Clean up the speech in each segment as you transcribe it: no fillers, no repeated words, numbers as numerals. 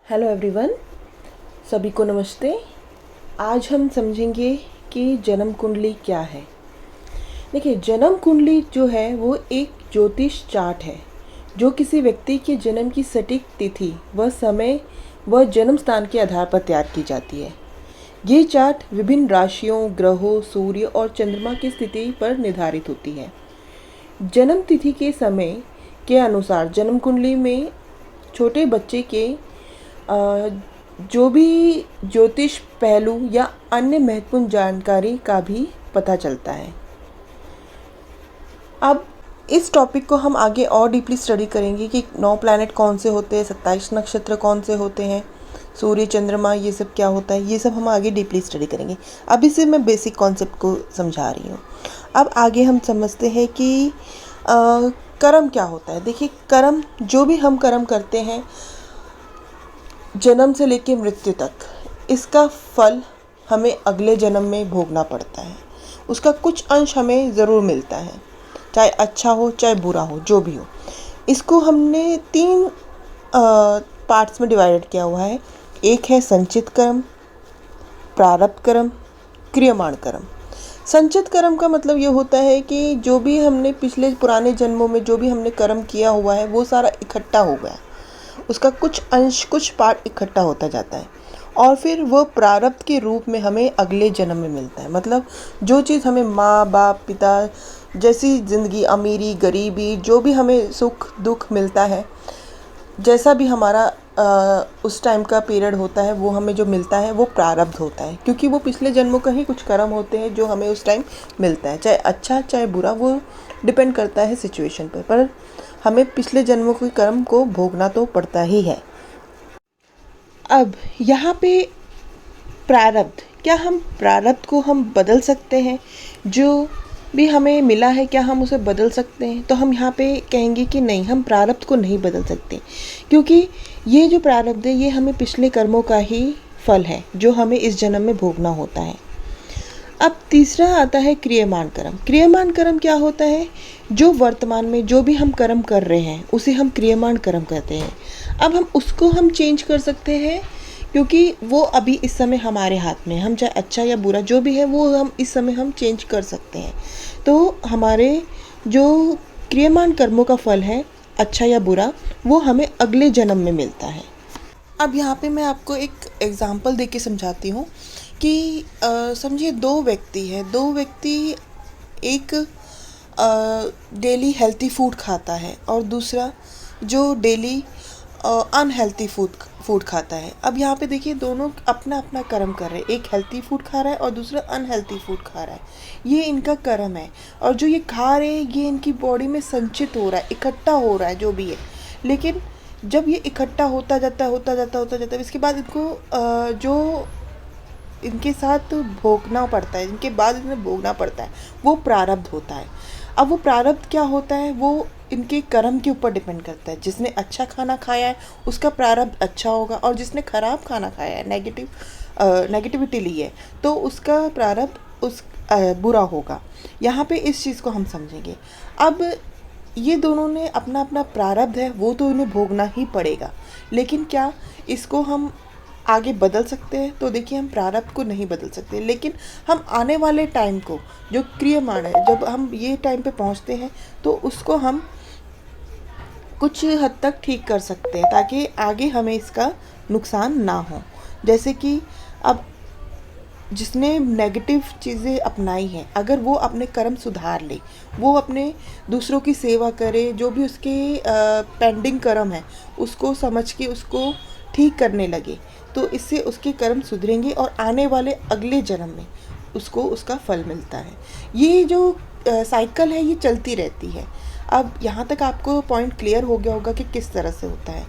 Hello everyone, सभी को नमस्ते। आज हम समझेंगे कि जन्म कुंडली क्या है। देखिए, जन्म कुंडली जो है वो एक ज्योतिष चार्ट है जो किसी व्यक्ति के जन्म की सटीक तिथि व समय व जन्म स्थान के आधार पर तैयार की जाती है। ये चार्ट विभिन्न राशियों, ग्रहों, सूर्य और चंद्रमा की स्थिति पर निर्धारित होती है। जन्म तिथि के समय के अनुसार जन्म कुंडली में छोटे बच्चे के जो भी ज्योतिष पहलू या अन्य महत्वपूर्ण जानकारी का भी पता चलता है। अब इस टॉपिक को हम आगे और डीपली स्टडी करेंगे कि 9 प्लैनेट कौन से होते हैं, 27 नक्षत्र कौन से होते हैं, सूर्य, चंद्रमा, ये सब क्या होता है, ये सब हम आगे डीपली स्टडी करेंगे। अभी से मैं बेसिक कॉन्सेप्ट को समझा रही हूँ। अब आगे हम समझते हैं कि कर्म क्या होता है। देखिए, कर्म, जो भी हम कर्म करते हैं जन्म से लेकर मृत्यु तक, इसका फल हमें अगले जन्म में भोगना पड़ता है। उसका कुछ अंश हमें ज़रूर मिलता है, चाहे अच्छा हो चाहे बुरा हो, जो भी हो। इसको हमने 3 पार्ट्स में डिवाइडेड किया हुआ है। एक है संचित कर्म, प्रारब्ध कर्म, क्रियमाण कर्म। संचित कर्म का मतलब ये होता है कि जो भी हमने पिछले पुराने जन्मों में जो भी हमने कर्म किया हुआ है वो सारा इकट्ठा हो गया, उसका कुछ अंश, कुछ पार्ट इकट्ठा होता जाता है और फिर वो प्रारब्ध के रूप में हमें अगले जन्म में मिलता है। मतलब जो चीज़ हमें माँ बाप, पिता जैसी ज़िंदगी, अमीरी, गरीबी, जो भी हमें सुख दुख मिलता है, जैसा भी हमारा उस टाइम का पीरियड होता है, वो हमें जो मिलता है वो प्रारब्ध होता है, क्योंकि वो पिछले जन्मों का ही कुछ कर्म होते हैं जो हमें उस टाइम मिलता है। चाहे अच्छा चाहे बुरा, वो डिपेंड करता है सिचुएशन पर हमें पिछले जन्मों के कर्म को भोगना तो पड़ता ही है। अब यहाँ पे प्रारब्ध, क्या हम प्रारब्ध को हम बदल सकते हैं? जो भी हमें मिला है क्या हम उसे बदल सकते हैं? तो हम यहाँ पे कहेंगे कि नहीं, हम प्रारब्ध को नहीं बदल सकते, क्योंकि ये जो प्रारब्ध है ये हमें पिछले कर्मों का ही फल है जो हमें इस जन्म में भोगना होता है। अब तीसरा आता है क्रियमाण कर्म। क्रियमाण कर्म क्या होता है? जो वर्तमान में जो भी हम कर्म कर रहे हैं उसे हम क्रियमाण कर्म कहते हैं। अब हम उसको हम चेंज कर सकते हैं, क्योंकि वो अभी इस समय हमारे हाथ में, हम चाहे अच्छा या बुरा जो भी है वो हम इस समय हम चेंज कर सकते हैं। तो हमारे जो क्रियमाण कर्मों का फल है, अच्छा या बुरा, वो हमें अगले जन्म में मिलता है। अब यहाँ पे मैं आपको एक एग्जांपल देके समझाती हूँ कि समझिए दो व्यक्ति, एक डेली हेल्थी फूड खाता है और दूसरा जो डेली अनहेल्थी फूड खाता है। अब यहाँ पे देखिए, दोनों अपना अपना कर्म कर रहे हैं। एक हेल्थी फूड खा रहा है और दूसरा अनहेल्थी फूड खा रहा है। ये इनका कर्म है और जो ये खा रहे हैं ये इनकी बॉडी में संचित हो रहा है, इकट्ठा हो रहा है जो भी है। लेकिन जब ये इकट्ठा होता जाता है, इसके बाद इनको जो इनके साथ भोगना पड़ता है, इनके बाद इन्हें भोगना पड़ता है, वो प्रारब्ध होता है। अब वो प्रारब्ध क्या होता है, वो इनके कर्म के ऊपर डिपेंड करता है। जिसने अच्छा खाना खाया है उसका प्रारब्ध अच्छा होगा, और जिसने खराब खाना खाया है, नेगेटिविटी ली है, तो उसका प्रारब्ध बुरा होगा। यहाँ पे इस चीज़ को हम समझेंगे। अब ये दोनों ने अपना अपना प्रारब्ध है, वो तो इन्हें भोगना ही पड़ेगा। लेकिन क्या इसको हम आगे बदल सकते हैं? तो देखिए, हम प्रारब्ध को नहीं बदल सकते, लेकिन हम आने वाले टाइम को, जो क्रियमाण है, जब हम ये टाइम पे पहुंचते हैं तो उसको हम कुछ हद तक ठीक कर सकते हैं ताकि आगे हमें इसका नुकसान ना हो। जैसे कि अब जिसने नेगेटिव चीज़ें अपनाई हैं, अगर वो अपने कर्म सुधार ले, वो अपने दूसरों की सेवा करे, जो भी उसके पेंडिंग कर्म है उसको समझ के उसको ठीक करने लगे, तो इससे उसके कर्म सुधरेंगे और आने वाले अगले जन्म में उसको उसका फल मिलता है। ये जो साइकिल है ये चलती रहती है। अब यहाँ तक आपको पॉइंट क्लियर हो गया होगा कि किस तरह से होता है।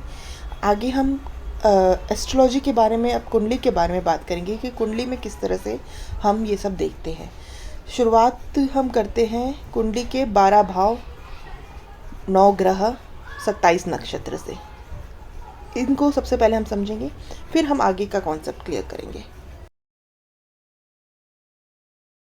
आगे हम एस्ट्रोलॉजी के बारे में, अब कुंडली के बारे में बात करेंगे कि कुंडली में किस तरह से हम ये सब देखते हैं। शुरुआत हम करते हैं कुंडली के 12 भाव, 9 ग्रह, 27 नक्षत्र से। इनको सबसे पहले हम समझेंगे, फिर हम आगे का कॉन्सेप्ट क्लियर करेंगे।